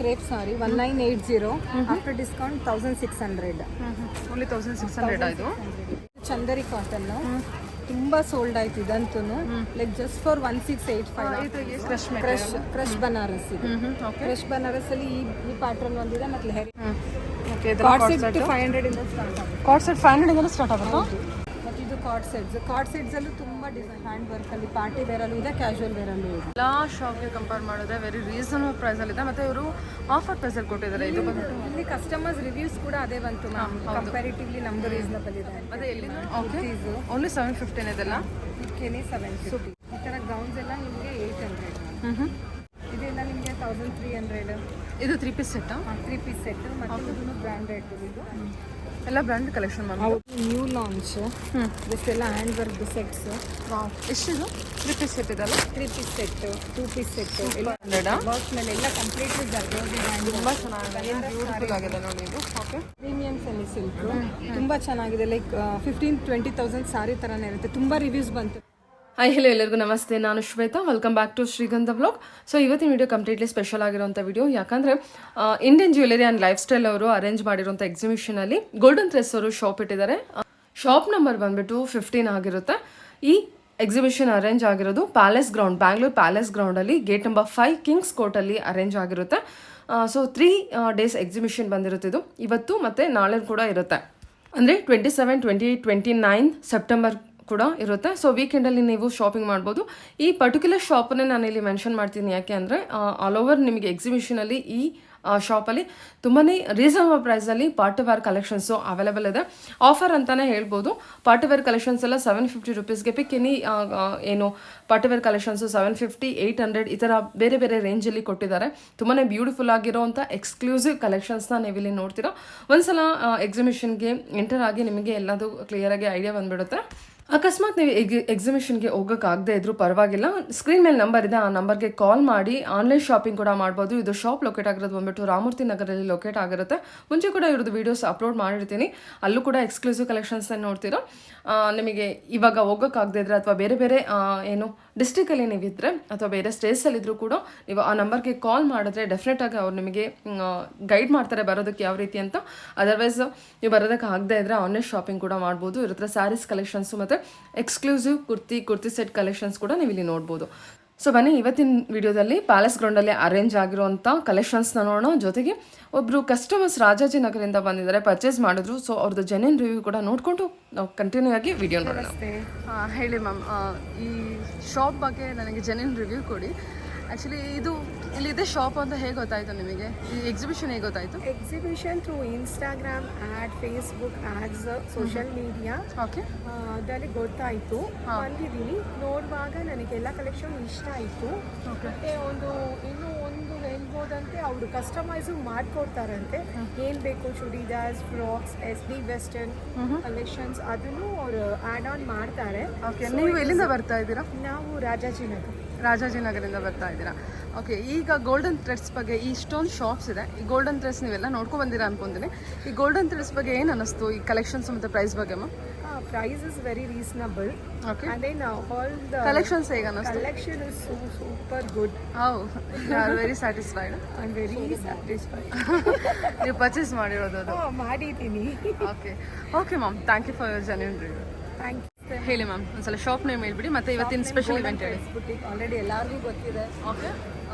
Crepe ಸಾರಿ 1980 after discount 1600. Only 1600 ಇದು. Chanderi cotton ತುಂಬಾ sold ಆಯ್ತು ಇದಂತೂ. Like just for 1685. Crush Banaras ಇದು. ಕ್ರಶ್ ಬನಾರಸ್ ಅಲ್ಲಿ ಈ ಪ್ಯಾಟರ್ನ್ ಒಂದಿದೆ ಮತ್ತೆ ಲೆಹರಿ. ಕಾರ್ಡ್ ಸೆಟ್ 500 ಇಂದ ಸ್ಟಾರ್ಟ್ ಆಗುತ್ತೆ. ಕಾರ್ಡ್ ಸೆಟ್ 500 ಇಂದ ಸ್ಟಾರ್ಟ್ ಆಗುತ್ತಾ? ಮತ್ತೆ ಇದು ಕಾರ್ಡ್ ಸೆಟ್ಸ್ ಅಲ್ಲೂ ತುಂಬಾ ಡಿಸೈನ್ ಹ್ಯಾಂಡ್ ವರ್ಕ್ ಅಲ್ಲಿ ಪಾರ್ಟಿ ವೇರ್ ಅಲ್ಲೂ ಇದೆ, ಕ್ಯಾಶುವಲ್ ವೇರ್ ಅಲ್ಲೂ ಇದೆ. ಎಲ್ಲ ಶಾಪ್ಗೆ ಕಂಪೇರ್ ಮಾಡಿದ್ರೆ ವೆರಿ ರೀಸನಬಲ್ ಪ್ರೈಸ್ ಅಲ್ಲಿ ಇದೆ. ಮತ್ತೆ ಇವರು ಆಫರ್ ಪ್ರೈಸ್ ಅಲ್ಲಿ ಕೊಟ್ಟಿದ್ದಾರೆ. ಇದು ಬಂದ್ಬಿಟ್ಟು ಇಲ್ಲಿ ಕಸ್ಟಮರ್ಸ್ ರಿವ್ಯೂಸ್ ಕೂಡ ಅದೇ ಬಂತು ಮ್ಯಾಮ್. ಕಂಪ್ಯಾರಿಟಿವ್ಲಿ ನಮ್ದು ರೀಸನಬಲ್ ಇದೆ. ಮತ್ತೆ ಎಲ್ಲಿಂದ? ಓನ್ಲಿ 715 ಇದೆಲ್ಲ. ಇದಕ್ಕೇನೆ 750. ಈ ತರ ಗೌನ್ಸ್ ಎಲ್ಲ ನಿಮಗೆ 800. ಇದೆಲ್ಲ ನಿಮಗೆ 1300. ಇದು 3 ಪೀಸ್ ಸೆಟ್. 3 ಪೀಸ್ ಸೆಟ್ ಮತ್ತೆ ಇದನ್ನು ಬ್ರಾಂಡೆಡ್ ಇದು ಎಲ್ಲ brand collection ma'am. New launch just ಎಲ್ಲ ಹ್ಯಾಂಡ್ ವರ್ಕ್ ಸೆಟ್ಸ್. ಎಷ್ಟಿದು? 3 ಪೀಸ್ ಸೆಟ್ ಇದಲ್ಲ? 3 ಪೀಸ್ ಸೆಟ್ 2 ಪೀಸ್ ಸೆಟ್ ಎಲ್ಲ ವರ್ಕ್ ಮೇಲೆ ಎಲ್ಲ ಕಂಪ್ಲೀಟ್ಲಿ ಜರ್ದೋಸಿ ಬ್ರ್ಯಾಂಡ್. ತುಂಬಾ ಚೆನ್ನಾಗಿದೆ, ಬ್ಯೂಟಿಫುಲ್ ಆಗಿದೆ ನೋಡಿ ಇದು. ಓಕೆ, ಪ್ರೀಮಿಯಂ ಸೆಮಿ ಸಿಲ್ಕ್ ತುಂಬಾ ಚೆನ್ನಾಗಿದೆ. ಲೈಕ್ 15-20,000 ಸಾರಿ ತರಾನೇ ಇರುತ್ತೆ. ತುಂಬಾ ರಿವ್ಯೂಸ್ ಬಂತು. ಹಾಯ್ ಹಲೋ, ಎಲ್ಲರಿಗೂ ನಮಸ್ತೆ. ನಾನು ಶ್ವೇತಾ. ವೆಲ್ಕಮ್ ಬ್ಯಾಕ್ ಟು ಶ್ರೀಗಂಧ ವ್ಲಾಗ್. ಸೊ ಇವತ್ತಿನ ವಿಡಿಯೋ ಕಂಪ್ಲೀಟ್ಲಿ ಸ್ಪೆಷಲ್ ಆಗಿರೋಂಥ ವಿಡಿಯೋ. ಯಾಕಂದರೆ Indian jewellery and life style ಅವರು ಅರೇಂಜ್ ಮಾಡಿರೋಂಥ ಎಕ್ಸಿಬಿಷನಲ್ಲಿ ಗೋಲ್ಡನ್ ಥ್ರೆಡ್ಸ್ ಅವರು ಶಾಪ್ ಇಟ್ಟಿದ್ದಾರೆ. ಶಾಪ್ ನಂಬರ್ ಬಂದುಬಿಟ್ಟು 15 ಆಗಿರುತ್ತೆ. ಈ ಎಕ್ಸಿಬಿಷನ್ ಅರೇಂಜ್ ಆಗಿರೋದು ಪ್ಯಾಲೇಸ್ ಗ್ರೌಂಡ್, ಬ್ಯಾಂಗ್ಳೂರ್ ಪ್ಯಾಲೇಸ್ ಗ್ರೌಂಡಲ್ಲಿ ಗೇಟ್ ನಂಬರ್ 5 ಕಿಂಗ್ಸ್ ಕೋರ್ಟಲ್ಲಿ ಅರೇಂಜ್ ಆಗಿರುತ್ತೆ. ಸೊ 3 ಡೇಸ್ ಎಕ್ಸಿಬಿಷನ್ ಬಂದಿರುತ್ತೆ. ಇದು ಇವತ್ತು ಮತ್ತು ನಾಳೆ ಕೂಡ ಇರುತ್ತೆ. ಅಂದರೆ 27, 28, 29 ಸೆಪ್ಟೆಂಬರ್ ಕೂಡ ಇರುತ್ತೆ. ಸೊ ವೀಕೆಂಡಲ್ಲಿ ನೀವು ಶಾಪಿಂಗ್ ಮಾಡ್ಬೋದು. ಈ ಪರ್ಟಿಕ್ಯುಲರ್ ಶಾಪನ್ನೇ ನಾನು ಇಲ್ಲಿ ಮೆನ್ಷನ್ ಮಾಡ್ತೀನಿ. ಯಾಕೆ ಅಂದರೆ ಆಲ್ ಓವರ್ ನಿಮಗೆ ಎಕ್ಸಿಬಿಷನಲ್ಲಿ ಈ ಶಾಪಲ್ಲಿ ತುಂಬಾ ರೀಸನಬಲ್ ಪ್ರೈಸಲ್ಲಿ ಪಾರ್ಟಿ ವೇರ್ ಕಲೆಕ್ಷನ್ಸು ಅವೈಲೇಬಲ್ ಇದೆ. ಆಫರ್ ಅಂತಲೇ ಹೇಳ್ಬೋದು. ಪಾರ್ಟಿ ವೇರ್ ಕಲೆಕ್ಷನ್ಸ್ ಎಲ್ಲ 750 ರುಪೀಸ್ಗೆ ಪಿಕ್ ಎನಿ ಏನು ಪಾರ್ಟಿ ವೇರ್ ಕಲೆಕ್ಷನ್ಸು 750, 800 ಈ ಥರ ಬೇರೆ ಬೇರೆ ರೇಂಜಲ್ಲಿ ಕೊಟ್ಟಿದ್ದಾರೆ. ತುಂಬಾ ಬ್ಯೂಟಿಫುಲ್ ಆಗಿರೋವಂಥ ಎಕ್ಸ್ಕ್ಲೂಸಿವ್ ಕಲೆಕ್ಷನ್ಸ್ನ ನೀವಿಲ್ಲಿ ನೋಡ್ತೀರಾ. ಒಂದ್ಸಲ ಎಕ್ಸಿಬಿಷನ್ಗೆ ಎಂಟರ್ ಆಗಿ ನಿಮಗೆ ಎಲ್ಲದೂ ಕ್ಲಿಯರಾಗಿ ಐಡಿಯಾ ಬಂದುಬಿಡುತ್ತೆ. ಅಕಸ್ಮಾತ್ ನೀವು ಎಕ್ಸಿಬಿಷನ್ಗೆ ಹೋಗೋಕ್ಕಾಗದೇ ಇದ್ರೂ ಪರವಾಗಿಲ್ಲ, ಸ್ಕ್ರೀನ್ ಮೇಲೆ ನಂಬರ್ ಇದೆ, ಆ ನಂಬರ್ಗೆ ಕಾಲ್ ಮಾಡಿ ಆನ್ಲೈನ್ ಶಾಪಿಂಗ್ ಕೂಡ ಮಾಡ್ಬೋದು. ಇದು ಶಾಪ್ ಲೊಕೇಟ್ ಆಗಿರೋದು ಬಂದ್ಬಿಟ್ಟು ರಾಮೂರ್ತಿ ನಗರಲ್ಲಿ ಲೊಕೇಟ್ ಆಗಿರುತ್ತೆ. ಮುಂಚೆ ಕೂಡ ಇವ್ರದ್ದು ವೀಡಿಯೋಸ್ ಅಪ್ಲೋಡ್ ಮಾಡಿರ್ತೀನಿ, ಅಲ್ಲೂ ಕೂಡ ಎಕ್ಸ್ಕ್ಲೂಸಿವ್ ಕಲೆಕ್ಷನ್ಸ್ನ ನೋಡ್ತೀರಾ. ನಿಮಗೆ ಇವಾಗ ಹೋಗೋಕ್ಕಾಗದೇ ಇದ್ದರೆ ಅಥವಾ ಬೇರೆ ಬೇರೆ ಏನು ಡಿಸ್ಟ್ರಿಕ್ಟಲ್ಲಿ ನೀವಿದ್ದರೆ ಅಥವಾ ಬೇರೆ ಸ್ಟೇಟ್ಸಲ್ಲಿದ್ದರೂ ಕೂಡ ನೀವು ಆ ನಂಬರ್ಗೆ ಕಾಲ್ ಮಾಡಿದ್ರೆ ಡೆಫಿನೆಟಾಗಿ ಅವ್ರು ನಿಮಗೆ ಗೈಡ್ ಮಾಡ್ತಾರೆ ಬರೋದಕ್ಕೆ ಯಾವ ರೀತಿ ಅಂತ. ಅದರ್ವೈಸ್ ನೀವು ಬರೋದಕ್ಕೆ ಆಗದೇ ಇದ್ದರೆ ಆನ್ಲೈನ್ ಶಾಪಿಂಗ್ ಕೂಡ ಮಾಡ್ಬೋದು. ಇವ್ರ ಹತ್ರ ಸ್ಯಾರೀಸ್ ಕಲೆಕ್ಷನ್ಸು ಮತ್ತು ಎಕ್ಸ್ಕ್ಲೂಸಿವ್ ಕುರ್ತಿ ಸೆಟ್ ಕಲೆಕ್ಷನ್ಸ್ ಕೂಡ ನೀವು ಇಲ್ಲಿ ನೋಡ್ಬೋದು. ಸೊ ಬನ್ನಿ, ಇವತ್ತಿನ ವಿಡಿಯೋದಲ್ಲಿ ಪ್ಯಾಲೇಸ್ ಗ್ರೌಂಡಲ್ಲಿ ಅರೇಂಜ್ ಆಗಿರುವಂಥ ಕಲೆಕ್ಷನ್ಸ್ನ ನೋಡೋಣ. ಜೊತೆಗೆ ಒಬ್ಬರು ಕಸ್ಟಮರ್ಸ್ ರಾಜಾಜಿನಗರದಿಂದ ಬಂದಿದ್ದಾರೆ, ಪರ್ಚೇಸ್ ಮಾಡಿದ್ರು. ಸೊ ಅವ್ರದ್ದು ಜೆನ್ಯೂನ್ ರಿವ್ಯೂ ಕೂಡ ನೋಡಿಕೊಂಡು ನಾವು ಕಂಟಿನ್ಯೂ ಆಗಿ ವಿಡಿಯೋ ನೋಡೋಣ. ಹೇಳಿ ಮ್ಯಾಮ್, ಈ ಶಾಪ್ ಬಗ್ಗೆ ನನಗೆ ಜೆನ್ಯೂನ್ ರಿವ್ಯೂ ಕೊಡಿ. ಆ್ಯಕ್ಚುಲಿ ಇದು ಇಲ್ಲಿದೆ ಶಾಪ್ ಅಂತ ಹೇಗೆ ಗೊತ್ತಾಯಿತು ನಿಮಗೆ? ಈ ಎಕ್ಸಿಬಿಷನ್ ಹೇಗೆ ಗೊತ್ತಾಯಿತು? Exhibition through Instagram add, Facebook ads, social media. Okay, ಅದರಲ್ಲಿ ಗೊತ್ತಾಯಿತು. ಬಂದಿದ್ದೀನಿ, ನೋಡುವಾಗ ನನಗೆಲ್ಲ ಕಲೆಕ್ಷನ್ ಇಷ್ಟ ಆಯಿತು. ಮತ್ತೆ ಇನ್ನೂ ಒಂದು ಹೇಳ್ಬೋದಂತೆ, ಅವರು ಕಸ್ಟಮೈಸು ಮಾಡಿಕೊಡ್ತಾರಂತೆ. ಏನು ಬೇಕು churidars, frocks, SD western collections ಅದನ್ನು ಅವರು ಆ್ಯಡ್ ಆನ್ ಮಾಡ್ತಾರೆ. ಓಕೆ, ನೀವು ಎಲ್ಲಿಂದ ಬರ್ತಾ ಇದ್ದೀರಾ? ನಾವು ರಾಜಾಜಿನಗರದಿಂದ ಬರ್ತಾ ಇದ್ದೀರಾ. ಓಕೆ, ಈಗ ಗೋಲ್ಡನ್ ಥ್ರೆಡ್ಸ್ ಬಗ್ಗೆ ಇಷ್ಟೊಂದು ಶಾಪ್ಸ್ ಇದೆ. ಈ ಗೋಲ್ಡನ್ ಥ್ರೆಡ್ಸ್ ನೀವೆಲ್ಲ ನೋಡ್ಕೊಂಡು ಬಂದಿರಾ ಅನ್ಕೊಂತೀನಿ. ಈ ಗೋಲ್ಡನ್ ಥ್ರೆಡ್ಸ್ ಬಗ್ಗೆ ಏನು ಅನ್ನಿಸ್ತು, ಈ ಕಲೆಕ್ಷನ್ಸ್ ಮತ್ತು ಪ್ರೈಸ್ ಬಗ್ಗೆ? Price is very reasonable. Okay, and then all the collections ಹೇಗೆ ಅನ್ನಿಸ್ತು? collection is super good. How, you are very satisfied? I'm very satisfied. ನೀವು ಪರ್ಚೇಸ್ ಮಾಡಿರೋದು ಅದು? ಮಾಡಿದ್ದೀನಿ. Okay ma'am, thank you for your genuine review. Thank you. ಹೇಳಿ ma'am, ಒಂದ್ಸಲ shop name ಹೇಳ್ಬಿಡಿ ಮತ್ತು ಇವತ್ತಿನ ಸ್ಪೆಷಲ್ ಇವೆಂಟ್ ಹೇಳಿ. ಆಲ್ರೆಡಿ ಎಲ್ಲರಿಗೂ ಗೊತ್ತಿದೆ. ಓಕೆ,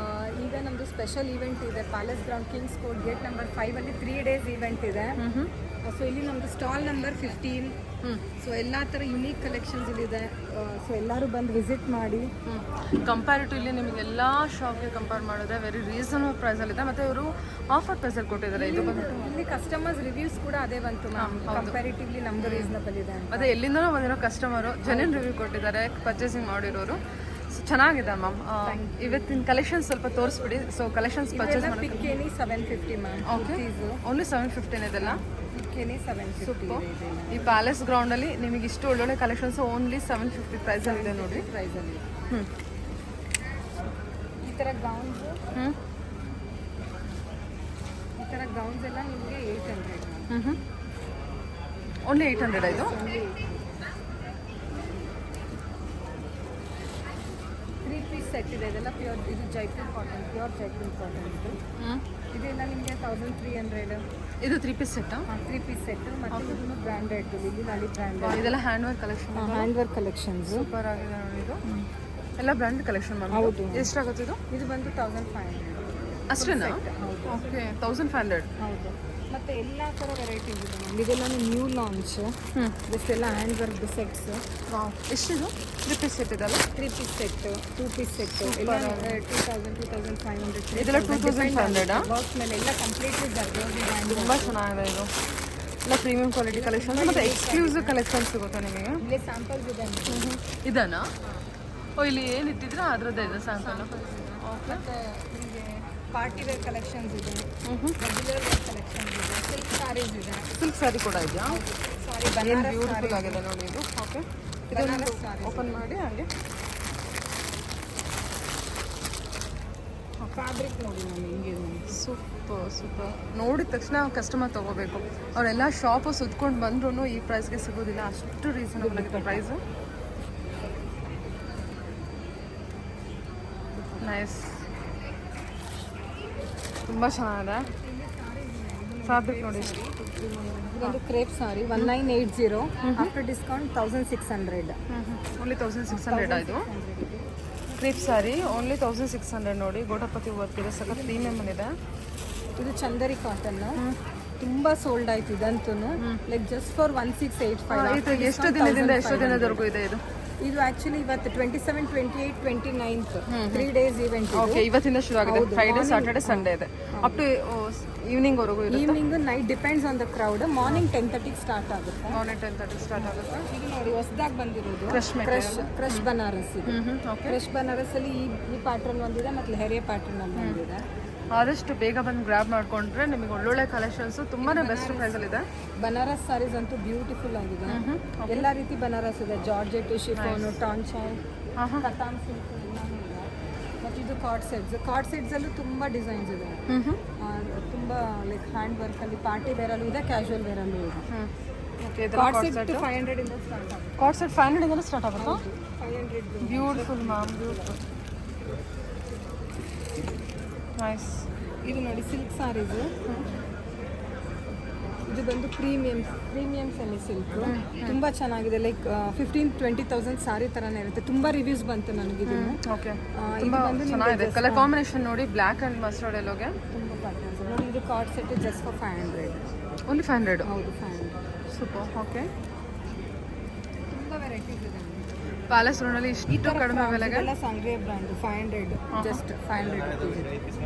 ಈಗ ನಮ್ಮದು ಸ್ಪೆಷಲ್ ಇವೆಂಟ್ ಇದೆ palace ground Kings court gate number 5 ಅಲ್ಲಿ 3 ಡೇಸ್ ಇವೆಂಟ್ ಇದೆ. ಸೊ ಇಲ್ಲಿ ನಮ್ಮದು ಸ್ಟಾಲ್ ನಂಬರ್ 15. ಸೊ ಎಲ್ಲ ಥರ ಯುನೀಕ್ ಕಲೆಕ್ಷನ್ಸ್ ಇಲ್ಲಿದೆ. ಸೊ ಎಲ್ಲರೂ ಬಂದು ವಿಸಿಟ್ ಮಾಡಿ. ಕಂಪ್ಯಾರಿಟಿವ್ಲಿ ನಿಮಗೆ ಎಲ್ಲ ಶಾಪ್ಗೆ ಕಂಪೇರ್ ಮಾಡಿದ್ರೆ ವೆರಿ ರೀಸನಬಲ್ ಪ್ರೈಸಲ್ಲಿದೆ. ಮತ್ತು ಇವರು ಆಫರ್ ಪ್ರೈಸಲ್ಲಿ ಕೊಟ್ಟಿದ್ದಾರೆ. ಇದು ಬಂದ್ಬಿಟ್ಟು ಇಲ್ಲಿ ಕಸ್ಟಮರ್ಸ್ ರಿವ್ಯೂಸ್ ಕೂಡ ಅದೇ ಬಂತು ಮ್ಯಾಮ್. ಕಂಪ್ಯಾರಿಟಿವ್ಲಿ ನಮ್ಮದು ರೀಸನಬಲ್ ಇದೆ. ಮತ್ತು ಎಲ್ಲಿಂದನೂ ಬಂದಿರೋ ಕಸ್ಟಮರು ಜೆನ್ಯೂನ್ ರಿವ್ಯೂ ಕೊಟ್ಟಿದ್ದಾರೆ, ಪರ್ಚೇಸಿಂಗ್ ಮಾಡಿರೋರು. ಸೊ ಚೆನ್ನಾಗಿದೆ ಮ್ಯಾಮ್. ಇವತ್ತಿನ ಕಲೆಕ್ಷನ್ಸ್ ಸ್ವಲ್ಪ ತೋರಿಸ್ಬಿಡಿ. ಸೊ ಕಲೆಕ್ಷನ್ಸ್ ಪರ್ಚೇಸ್ ಮಾಡಿ. 750 ಮ್ಯಾಮ್. ಓಕೆ, ಓನ್ಲಿ 715 ಇದೆಲ್ಲ. 750. ಈ ಪ್ಯಾಲೇಸ್ ಗ್ರೌಂಡಲ್ಲಿ ನಿಮಗೆ ಇಷ್ಟು ಒಳ್ಳೊಳ್ಳೆ ಕಲೆಕ್ಷನ್ಸ್ ಓನ್ಲಿ 750 ಪ್ರೈಸಲ್ಲಿ ಇದೆ ನೋಡಿ. ಪ್ರೈಸಲ್ಲಿ ಈ ಥರ ಗೌನ್ಸ್ ಎಲ್ಲ ನಿಮಗೆ 800. ಓನ್ಲಿ 800 ಇದು. 3 ಪೀಸ್ ಸೆಟ್ ಇದೆ. ಇದೆಲ್ಲ ಪ್ಯೂರ್, ಇದು Jaipur cotton, pure Jaipur cotton. ಇದು 1300. ಇದು 3 ಪೀಸ್ ಸೆಟ್ಟಾ? 3 ಪೀಸ್ ಸೆಟ್ ಮತ್ತು ಇದನ್ನು ಬ್ರ್ಯಾಂಡೆಡ್ ಲಿಲ್ಲಿ ಲಾಲಿ ಬ್ರ್ಯಾಂಡೆಡ್. ಇದೆಲ್ಲ hand work collection. Hand work collections super ಆಗಿದೆ ನೋಡಿ ಇದು. ಎಲ್ಲ ಬ್ರ್ಯಾಂಡ್ ಕಲೆಕ್ಷನ್ ಮಾಡಿ. ಹೌದು. ಎಷ್ಟಾಗುತ್ತೆ ಇದು? ಇದು ಬಂದು 1500. ಅಷ್ಟೇನಾ? ಹೌದು. ಓಕೆ 1500. ಹೌದು. ಮತ್ತು ಎಲ್ಲ ಥರ ವೆರೈಟೀಸ್ ಇದೆ ಮ್ಯಾಮ್. ಇದೆಲ್ಲ ನ್ಯೂ ಲಾಂಚ್. ಇದೆಲ್ಲ ಹ್ಯಾಂಡ್ ವರ್ಕ್ ಸೆಟ್ಸ್. ವಾವ್, ಎಷ್ಟಿದು? 3 ಪೀಸ್ ಸೆಟ್ ಇದಲ್ಲ? 3 ಪೀಸ್ ಸೆಟ್, 2 ಪೀಸ್ ಸೆಟ್ ಎಲ್ಲ 2000, 2500. ಇದೆಲ್ಲ 2500. ವರ್ಕ್ ಮೇಲೆ ಎಲ್ಲ ಕಂಪ್ಲೀಟ್ಲಿ ಜರ್ದೋಗಿ ಹ್ಯಾಂಡ್. ತುಂಬ ಚೆನ್ನಾಗಿದೆ ಇದು. ಎಲ್ಲ ಪ್ರೀಮಿಯಂ ಕ್ವಾಲಿಟಿ ಕಲೆಕ್ಷನ್ಸ್ ಮತ್ತು ಎಕ್ಸ್ಕ್ಲೂಸಿವ್ ಕಲೆಕ್ಷನ್ಸ್ ಸಿಗುತ್ತೆ ನಿಮಗೆ. ಇಲ್ಲೇ ಸ್ಯಾಂಪಲ್ಸ್ ಇದೆ. ಇದನಾ? ಓ, ಇಲ್ಲಿ ಏನು ಇಟ್ಟಿದ್ರೆ ಅದರದ್ದೇ ಇದೆ ಸ್ಯಾಂಪಲ್. ಓಕೆ. ಮತ್ತು ನಿಮಗೆ ಪಾರ್ಟಿ ವೇರ್ ಕಲೆಕ್ಷನ್ಸ್ ಇದೆ, ರೆಗ್ಯುಲರ್ ವೇರ್ ಕಲೆಕ್ಷನ್ಸ್ ಇದೆ, ಸಿಲ್ಕ್ ಸ್ಯಾರೀಸ್ ಇದೆ. ಸಿಲ್ಕ್ ಸ್ಯಾರಿ ಕೂಡ ಇದೆಯಾ? ಸಾರಿ ಏನು ಬನಾರಸ್ ಬ್ಯೂಟಿಫುಲ್ ಆಗಿದೆ ನೋಡಿ ಇದು. ಓಕೆ, ಇದನ್ನು ಓಪನ್ ಮಾಡಿ ಹಾಗೆ ಫ್ಯಾಬ್ರಿಕ್ ನೋಡಿ ನಾನು ಹಿಂಗೆ ಸೂಪರ್. ನೋಡಿದ ತಕ್ಷಣ ಕಸ್ಟಮರ್ ತೊಗೋಬೇಕು. ಅವರೆಲ್ಲ ಶಾಪು ಸುತ್ಕೊಂಡು ಬಂದ್ರೂ ಈ ಪ್ರೈಸ್ಗೆ ಸಿಗೋದಿಲ್ಲ, ಅಷ್ಟು ರೀಸನಬಲ್ ಆಗಿದೆ ಪ್ರೈಸು. ನೈಸ್, ತುಂಬ ಚೆನ್ನಾಗಿದೆ ಫ್ಯಾಬ್ರಿಕ್ ನೋಡಿ. ಇದೊಂದು ಕ್ರೇಪ್ ಸಾರಿ 1980. After discount 1600. ಓನ್ಲಿ 1600 ಆಯಿತು. ಕ್ರೀಪ್ ಸ್ಯಾರಿ ಓನ್ಲಿ 1600 ನೋಡಿ. ಗೋಟಪತಿ ವರ್ಕ್ ಇದೆ, ಸಖತ್ ಪ್ರೀಮಿಯಮ್ ಇದೆ. ಇದು ಚಂದರಿ ಕಾಟನ್, ತುಂಬಾ ಸೋಲ್ಡ್ ಆಯ್ತು ಇದಂತೂ. Like just for 1685. ಇದು ಎಷ್ಟು ದಿನದಿಂದ ಎಷ್ಟು ದಿನದವರೆಗೂ ಇದೆ ಇದು? ಇದು ಆಕ್ಚುಲಿ ಇವತ್ತು 27, 28, 29 3 ಡೇಸ್ ಈವೆಂಟ್. ಓಕೆ, ಇವತ್ತಿಂದ ಶುರು ಆಗಿದೆ. ಫ್ರೈಡೆ, ಸ್ಯಾಟರ್ಡೆ, ಸಂಡೇ ಇದೆ. ಅಪ್ ಟು ಈವ್ನಿಂಗ್ ವರೆಗೂ ಇರುತ್ತೆ. Evening night depends on the crowd. Morning 10:30 start ಆಗುತ್ತೆ. ಮಾರ್ನಿಂಗ್ 10:30 ಸ್ಟಾರ್ಟ್ ಆಗುತ್ತೆ. ಇದು ನೋಡಿ ಹೊಸದಾಗಿ ಬಂದಿರೋದು ಕ್ರಶ್ ಕ್ರಶ್ ಬನಾರಸ್. ಇದು ಓಕೆ. ಕ್ರಶ್ ಬನಾರಸ್ ಅಲ್ಲಿ ಈ ಪ್ಯಾಟರ್ನ್ ಒಂದಿದೆ ಮತ್ತು ಲೆಹರಿಯಾ ಪ್ಯಾಟರ್ನ್ ಅಲ್ಲಿ ಬಂದಿದೆ. ಆದಷ್ಟು ಬೇಗ ಬಂದು ಗ್ರ್ಯಾಬ್ ಮಾಡ್ಕೊಂಡ್ರೆ ನಿಮಗೆ ಒಳ್ಳೊಳ್ಳೆ ಕಲೆಕ್ಷನ್ಸ್ ತುಂಬಾನೇ ಬೆಸ್ಟ್ ಪ್ರೈಸಲ್ಲಿ ಇದೆ. ಬನಾರಸ್ ಸಾರೀಸ್ ಅಂತೂ ಬ್ಯೂಟಿಫುಲ್ ಆಗಿದೆ. ಎಲ್ಲ ರೀತಿ ಬನಾರಸ್ ಇದೆ, ಜಾರ್ಜೆಟ್, ಶಿಫಾನು, ಟಾನ್ಚಾನ್, ಕತಾನ್ ಸಿಲ್ಕ್ ಎಲ್ಲಾನು ಇದೆ. ಮತ್ತು ಇದು ಕಾರ್ಡ್ ಸೆಟ್ಸ್ ಅಲ್ಲೂ ತುಂಬ ಡಿಸೈನ್ಸ್ ಇದೆ. ತುಂಬ ಲೈಕ್ ಹ್ಯಾಂಡ್ ವರ್ಕಲ್ಲಿ ಪಾರ್ಟಿ ವೇರಲ್ಲೂ ಇದೆ, ಕ್ಯಾಶುವಲ್ ವೇರಲ್ಲೂ ಇದೆ. ಕಾರ್ಡ್ ಸೆಟ್ 500 ಇಂದ ಸ್ಟಾರ್ಟ್ ಆಗುತ್ತೆ. ಕಾರ್ಡ್ ಸೆಟ್ 500 ಇಂದ ಸ್ಟಾರ್ಟ್ ಆಗುತ್ತಾ? 500. Beautiful ma'am, beautiful. ನೈಸ್. ಇದು ನೋಡಿ ಸಿಲ್ಕ್ ಸಾರೀಸ್. ಇದು ಬಂದು ಪ್ರೀಮಿಯಂ ಸೆಮಿ ಸಿಲ್ಕ್. ತುಂಬ ಚೆನ್ನಾಗಿದೆ. ಲೈಕ್ 15-20,000 ಸಾರಿ ಥರನೇ ಇರುತ್ತೆ. ತುಂಬ ರಿವ್ಯೂಸ್ ಬಂತು ನನಗಿದು. ಓಕೆ, ತುಂಬ ಚೆನ್ನಾಗಿದೆ. ಕಲರ್ ಕಾಂಬಿನೇಷನ್ ನೋಡಿ, ಬ್ಲ್ಯಾಕ್ ಆ್ಯಂಡ್ ಮಸ್ಟರ್ಡ್ ಎಲ್ಲೋಗೆ ತುಂಬ ಪ್ಯಾಟರ್ನ್ಸ್ ನೋಡಿ. ಇದು card set just for 500. Only 500? ಹೌದು, 500. ಸೂಪರ್. ಓಕೆ, ತುಂಬ ವೆರೈಟೀಸ್ ಇದೆ. ಪ್ಯಾಲೇಸ್ ರೋಡಲ್ಲಿ ಇಷ್ಟು ಕಡಿಮೆ ಬೆಲೆಗೆ ಎಲ್ಲ ಸಂಗ್ರಿಯ ಬ್ರ್ಯಾಂಡ್ 500, ಜಸ್ಟ್ 500 rupees.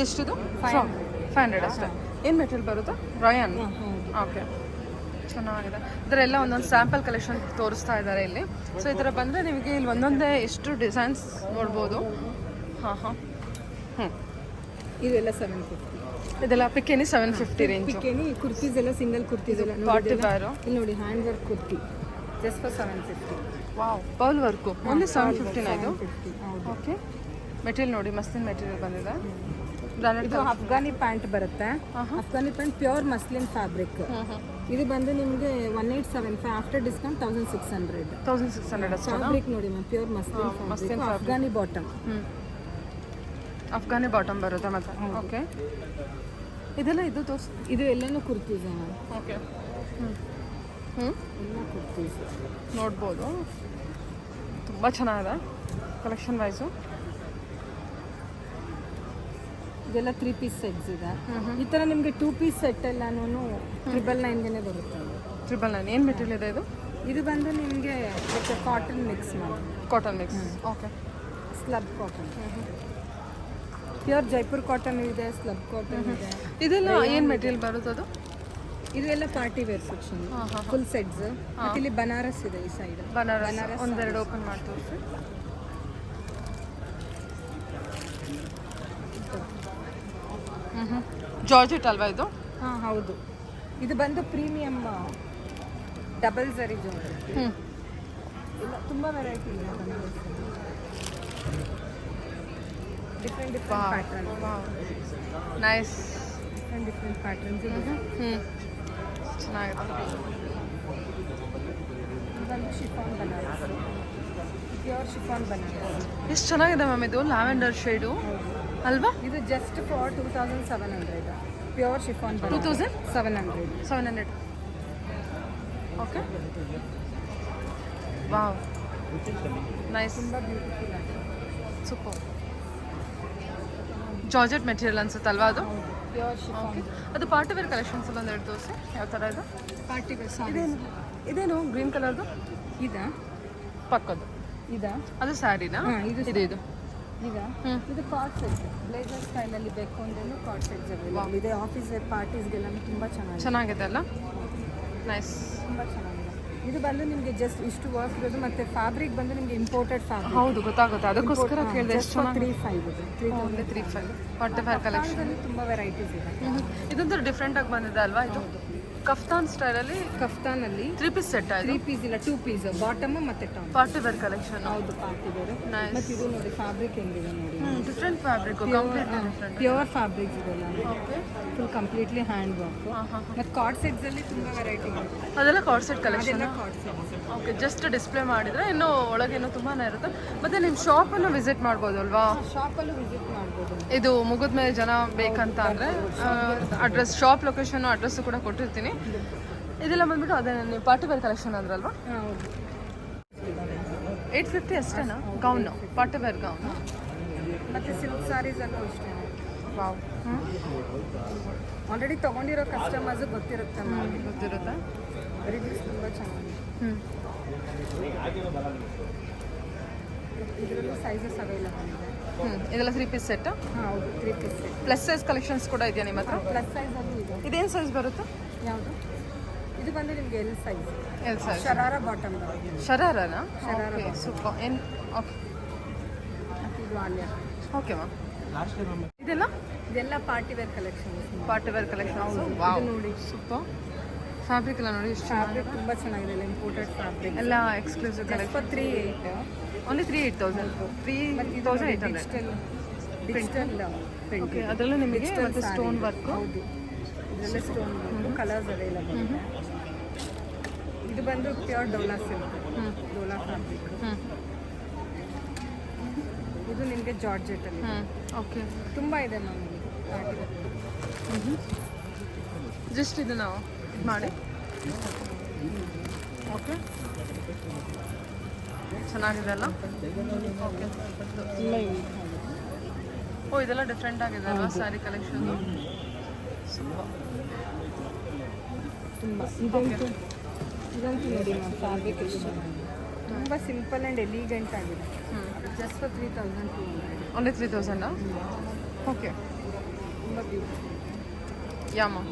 ಎಷ್ಟಿದು? 500 ಅಷ್ಟೇ. ಏನು ಮೆಟೀರಿಯಲ್ ಬರುತ್ತೆ? ರಾಯನ್. ಓಕೆ, ಚೆನ್ನಾಗಿದೆ. ಇದರೆಲ್ಲ ಒಂದೊಂದು ಸ್ಯಾಂಪಲ್ ಕಲೆಕ್ಷನ್ ತೋರಿಸ್ತಾ ಇದ್ದಾರೆ ಇಲ್ಲಿ. ಸೊ ಈ ಥರ ಬಂದರೆ ನಿಮಗೆ ಇಲ್ಲಿ ಒಂದೊಂದೇ ಎಷ್ಟು ಡಿಸೈನ್ಸ್ ನೋಡ್ಬೋದು. ಹಾಂ. ಇದೆಲ್ಲ 750. ಇದೆಲ್ಲ ಪಿಕೇನಿ 750 ರೇಂಜ್. ಪಿಕೇನಿ ಕುರ್ತೀಸ್ ಎಲ್ಲ ಸಿಂಗಲ್ ಕುರ್ತೀಸ್ ಎಲ್ಲ ಪಾರ್ಟಿ ವೇರು. ಇಲ್ಲಿ ನೋಡಿ hand work kurti just for 750. Wow, pearl work only 750 ಇದು. 750. ಹೌದು. ಓಕೆ, ಮೆಟೀರಿಯಲ್ ನೋಡಿ, ಮಸ್ತಿನ ಮೆಟೀರಿಯಲ್ ಬಂದಿದೆ. ಇದು ಅಫ್ಘಾನಿ ಪ್ಯಾಂಟ್ ಬರುತ್ತೆ. Afghani pant pure muslin fabric. ಇದು ಬಂದು ನಿಮಗೆ 1875. After discount 1600. 1600 ಅಷ್ಟೇ. ಫ್ಯಾಬ್ರಿಕ್ ನೋಡಿ ma'am, pure muslin fabric. Afghani bottom. Afghani bottom ಬರುತ್ತೆ ಮತ್ತೆ. ಓಕೆ, ಇದೆಲ್ಲ ಇದು ಎಲ್ಲನೂ ಕುರ್ತೀಸ್ ಮ್ಯಾಮ್. ಓಕೆ. ಎಲ್ಲ ಕುರ್ತೀಸ್ ನೋಡ್ಬೋದು, ತುಂಬ ಚೆನ್ನಾಗಿದೆ ಕಲೆಕ್ಷನ್ ವೈಸು. ಇದೆಲ್ಲ 3 ಪೀಸ್ ಸೆಟ್ಸ್ ಇದೆ. ಈ ಥರ ನಿಮಗೆ 2 ಪೀಸ್ ಸೆಟ್ ಎಲ್ಲಾನು 999ಗೆ ಬರುತ್ತೆ. 999. ಏನು ಮೆಟೀರಿಯಲ್ ಇದೆ ಇದು? ಇದು ಬಂದು ನಿಮಗೆ ಕಾಟನ್ ಮಿಕ್ಸ್ ಮಾಡಿ. Cotton mix. Okay, slub cotton. Pure Jaipur cotton ಇದೆ, ಸ್ಲಬ್ ಕಾಟನ್ ಇದೆ. ಇದೆಲ್ಲ ಏನು ಮೆಟೀರಿಯಲ್ ಬರುತ್ತೆ ಅದು? ಇದೆಲ್ಲ party wear section, full sets. ಮತ್ತು ಇಲ್ಲಿ ಬನಾರಸ್ ಇದೆ ಈ ಸೈಡ್. ಬನಾರಸ್ ಒಂದೆರಡು ಓಪನ್ ಮಾಡಿ ತೋರಿಸಿ. ಜಾರ್ಜೆಟ್ ಅಲ್ವಾ ಇದು? ಹಾಂ ಹೌದು. ಇದು ಬಂದು ಪ್ರೀಮಿಯಂ ಡಬಲ್ ಝರಿ ಜಾರ್ಜೆಟ್. ಇಲ್ಲ ತುಂಬ ವೆರೈಟಿ ಇದೆ. Different pattern. Nice. Different patterns ಇದೆ. ಚೆನ್ನಾಗಿದೆ. ಇದೊಂದು chiffon Banaras, pure chiffon Banaras. ಎಷ್ಟು ಚೆನ್ನಾಗಿದೆ ಮ್ಯಾಮ್ ಇದು, ಲ್ಯಾವೆಂಡರ್ ಶೇಡು. ಅಲ್ವಾ? ಇದು just for 2700 pure chiffon 2700. Okay, wow, nice, ತುಂಬ ಬ್ಯೂಟಿಫುಲ್ ಆಗಿದೆ. ಸೂಪರ್. ಜಾರ್ಜೆಟ್ ಮೆಟೀರಿಯಲ್ ಅನ್ಸುತ್ತಲ್ವಾ ಅದು? Pure chiffon. ಓಕೆ, ಅದು ಪಾರ್ಟಿ ವೇರ್ ಕಲೆಕ್ಷನ್ಸ್ ಎಲ್ಲ ಒಂದೆರಡು ತೋರಿಸಿ. ಯಾವ ಥರ ಇದು? ಪಾರ್ಟಿ ವೇರ್ ಇದೇನು ಗ್ರೀನ್ ಕಲರ್ದು? ಇದಾ ಪಕ್ಕದ್ದು ಇದಾ ಅದು ಸ್ಯಾರಿನಾ? ಇದು ಇದು ಇದಾ ಇದು ಕಾರ್ಡ್ ಸೆಟ್ ಬ್ಲೇಸರ್ ಸ್ಟೈಲಲ್ಲಿ ಬೇಕು ಅಂದ್ರೂ ಕಾರ್ಡ್ ಸೆಟ್ಸ್ ಅವೈಲೇಬಲ್ ಇದೆ. ಆಫೀಸ್ ವೇರ್ ಪಾರ್ಟೀಸ್ಗೆಲ್ಲ ತುಂಬ ಚೆನ್ನಾಗಿದೆ ಅಲ್ಲ? ನೈಸ್, ತುಂಬ ಚೆನ್ನಾಗಿದೆ. ಇದು ಬಂದು ನಿಮಗೆ ಜಸ್ಟ್ ಇಷ್ಟು ವರ್ಕ್ ಇರೋದು, ಮತ್ತೆ ಫ್ಯಾಬ್ರಿಕ್ ಬಂದು ನಿಮಗೆ ಇಂಪೋರ್ಟೆಡ್ ಫ್ಯಾಬ್ರಿಕ್. ಹೌದು, ಗೊತ್ತಾಗುತ್ತೆ, ಅದಕ್ಕೋಸ್ಕರ ಕೇಳಿದೆ. ಎಷ್ಟು ಚೆನ್ನಾಗಿ 35 ಇದೆ. 35 ಪಾರ್ಟಿ ವೇರ್ ಕಲೆಕ್ಷನ್. ತುಂಬ ವೆರೈಟೀಸ್ ಇದೆ. ಇದೊಂದು ಡಿಫ್ರೆಂಟ್ ಆಗಿ ಬಂದಿದೆ ಅಲ್ವಾ? ಇದು ಕಫ್ತಾನ್ ಸ್ಟೈಲಲ್ಲಿ, ಕಫ್ತಾನಲ್ಲಿ 3 ಪೀಸ್ ಸೆಟ್ ಆಯ್ತು. 3 ಪೀಸ್ ಇಲ್ಲ 2 ಪೀಸ್, ಬಾಟಮ್ ಮತ್ತೆ ಟಾಪ್. Party wear collection. ಹೌದು, ಪಾರ್ಟಿ ವೇರ್. ಮತ್ತೆ ಇದು ನೋಡಿ ಫ್ಯಾಬ್ರಿಕ್ ಹೆಂಗಿದೆ ನೋಡಿ, different fabric, completely different. Pure fabrics ಇದೆಲ್ಲ, okay, full completely hand work. ಮತ್ತೆ ಕಾರ್ಡ್ ಸೆಟ್ಸ್ ಅಲ್ಲಿ ತುಂಬ ವೆರೈಟಿ ಇದೆ. ಅದೆಲ್ಲ ಕಾರ್ಡ್ ಸೆಟ್ ಕಲೆಕ್ಷನ್. ಅದೆಲ್ಲ card sets. Okay, just display ಮಾಡಿದ್ರೆ ಇನ್ನೂ ಒಳಗೆ ಇನ್ನೂ ತುಂಬಾ ಇರುತ್ತೆ. ಮತ್ತೆ ನಿಮ್ಮ ಶಾಪನ್ನು ವಿಸಿಟ್ ಮಾಡ್ಬೋದು ಅಲ್ವಾ? ಶಾಪಲ್ಲೂ ವಿಸಿಟ್ ಮಾಡ್ಬೋದು. ಇದು ಮುಗಿದ ಮೇಲೆ ಜನ ಬೇಕಂತ ಅಂದರೆ ಅಡ್ರೆಸ್, ಶಾಪ್ ಲೊಕೇಶನ್, ಅಡ್ರೆಸ್ ಕೂಡ ಕೊಟ್ಟಿರ್ತೀನಿ. ಇದೆಲ್ಲ ಬಂದ್ಬಿಟ್ಟು ಅದೇ ನೀವು ಪಾರ್ಟಿ ವೇರ್ ಕಲೆಕ್ಷನ್ ಅಂದ್ರಲ್ವಾ? ಹೌದು. 850 ಅಷ್ಟೇನಾ ಗೌನು? Party wear gown. ಮತ್ತೆ ಸಿಲ್ಕ್ ಸ್ಯಾರೀಸ್ ಅಲ್ಲೂ ಅಷ್ಟೇ. ವಾವ್, ಆಲ್ರೆಡಿ ತೊಗೊಂಡಿರೋ ಕಸ್ಟಮರ್ಸ್ ಗೊತ್ತಿರುತ್ತೆ ನಮಗೆ, ಗೊತ್ತಿರುತ್ತೆ. ರಿವ್ಯೂಸ್ ತುಂಬ ಚೆನ್ನಾಗಿದೆ. ಇದರಲ್ಲೂ ಸೈಜಸ್ ಅವೈಲೇಬಲ್ ಇದೆ. ಇದೆಲ್ಲ 3 ಪೀಸ್ ಸೆಟ್. ಹೌದು, 3 piece set. Plus size collections ಕೂಡ ಇದೆಯಾ ನಿಮ್ಮ ಹತ್ರ? ಪ್ಲಸ್ ಸೈಜಲ್ಲೂ ಇದೆ. ಇದೇನು ಸೈಜ್ ಬರುತ್ತೆ? ಯಾವುದು? ಇದು ಬಂದು ನಿಮಗೆ L size, L size. Sharara bottom. ಶರಾರನಾ? ಶರಾರ. Okay, super. ಏನು? ಓಕೆ, ಮತ್ತು ಇದು ಆಲಿಯಾ. Okay ma'am. ಇದೆಲ್ಲ ಇದೆಲ್ಲ party wear collection. Party wear collections. Wow, ನೋಡಿ ಸೂಪರ್. ಫ್ಯಾಬ್ರಿಕ್ ಎಲ್ಲ ನೋಡಿ ಎಷ್ಟು ಫ್ಯಾಬ್ರಿಕ್ ತುಂಬ ಚೆನ್ನಾಗಿದೆ, ಎಲ್ಲ ಇಂಪೋರ್ಟೆಡ್ ಫ್ಯಾಬ್ರಿಕ್. ಎಲ್ಲ exclusive collection. 38 only 3800. 3800. Digital print. Okay, ಅದರಲ್ಲೂ ನಿಮಗೆ ಮತ್ತೆ ಸ್ಟೋನ್ ವರ್ಕ್. ಹೌದು, ಇದೆಲ್ಲ ಸ್ಟೋನ್ ವರ್ಕ್. ಕಲರ್ಸ್ ಅವೈಲೇಬಲ್ ಇದೆ. ಇದು ಬಂದು pure Dhola silk, Dhola fabric. ಇದು ನಿಮಗೆ ಜಾರ್ಜೆಟ್ ಅಲ್ಲಿ. ಓಕೆ, ತುಂಬ ಇದೆ ಮ್ಯಾಮ್ ಪಾರ್ಟಿ ವೇರ್. ಜಸ್ಟ್ ಇದು ನಾವು ಮಾಡಿ. ಓಕೆ, ಚೆನ್ನಾಗಿದೆ ಅಲ್ಲ? ಓಕೆ, ತುಂಬ ಯೂಸ್ ಆಗಿದೆ. ಓ, ಇದೆಲ್ಲ ಡಿಫ್ರೆಂಟ್ ಆಗಿದೆ ಅಲ್ವಾ ಸ್ಯಾರಿ ಕಲೆಕ್ಷನ್? ತುಂಬ ಇದಂತೂ ನೋಡಿ ಮ್ಯಾಮ್, ಫ್ಯಾಬ್ರಿಕ್ ಎಷ್ಟು ಚೆನ್ನಾಗಿದೆ. ತುಂಬ ಸಿಂಪಲ್ ಆ್ಯಂಡ್ ಎಲಿಗೆಂಟ್ ಆಗಿದೆ. Just for 3200. ಓನ್ಲಿ 3000. ಓಕೆ, ತುಂಬ ಬ್ಯೂಟಿಫುಲ್. Yeah ma'am.